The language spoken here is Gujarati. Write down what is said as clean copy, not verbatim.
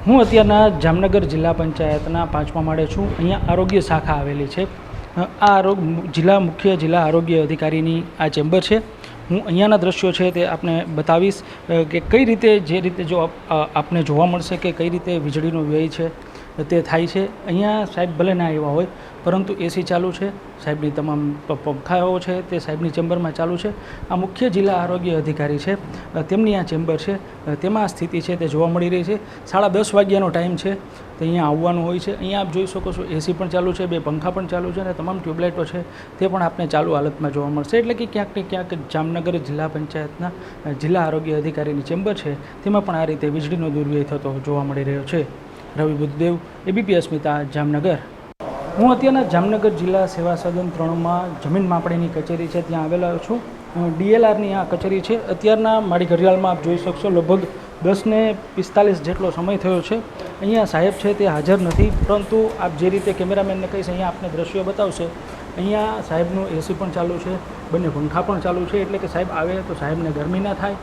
હું અત્યારના જામનગર જિલ્લા પંચાયતના 5મા માળે છું। અહીંયા આરોગ્ય શાખા આવેલી છે। આ મુખ્ય જિલ્લા આરોગ્ય અધિકારીની આ ચેમ્બર છે। હું અહીંયાના દ્રશ્યો છે તે આપને બતાવીશ કે કઈ રીતે જે રીતે જો આપને જોવા મળશે કે કઈ રીતે વીજળીનો વ્યય છે તે થાય છે। અહીંયા સાહેબ ભલે ના આવ્યા હોય પરંતુ એસી ચાલુ છે, સાહેબની તમામ પંખાઓ છે તે સાહેબની ચેમ્બરમાં ચાલુ છે। આ મુખ્ય જિલ્લા આરોગ્ય અધિકારી છે, તેમની આ ચેમ્બર છે, તેમાં આ સ્થિતિ છે તે જોવા મળી રહી છે। 10:30 વાગ્યાનો ટાઈમ છે, તો અહીંયા આવવાનું હોય છે। અહીંયા આપ જોઈ શકો છો એસી પણ ચાલુ છે, 2 પંખા પણ ચાલુ છે અને તમામ ટ્યુબલાઇટો છે તે પણ આપને ચાલુ હાલતમાં જોવા મળશે। એટલે કે ક્યાંક ને ક્યાંક જામનગર જિલ્લા પંચાયતના જિલ્લા આરોગ્ય અધિકારીની ચેમ્બર છે તેમાં પણ આ રીતે વીજળીનો દુર્વ્યય થતો જોવા મળી રહ્યો છે। રવિ બુદ્ધદેવ, એબીપી અસ્મિતા, જામનગર। હું અત્યારના જામનગર જિલ્લા સેવા સદન 3માં જમીન માપણીની કચેરી છે ત્યાં આવેલો છું। ડીએલઆરની આ કચેરી છે। અત્યારના મારી ઘડિયાળમાં આપ જોઈ શકશો લગભગ 10:45 જેટલો સમય થયો છે। અહીંયા સાહેબ છે તે હાજર નથી, પરંતુ આપ જે રીતે કેમેરામેનને કહીશ અહીંયા આપને દ્રશ્યો બતાવશે। અહીંયા સાહેબનું એસી પણ ચાલુ છે, બંને પંખા પણ ચાલુ છે, એટલે કે સાહેબ આવે તો સાહેબને ગરમી ના થાય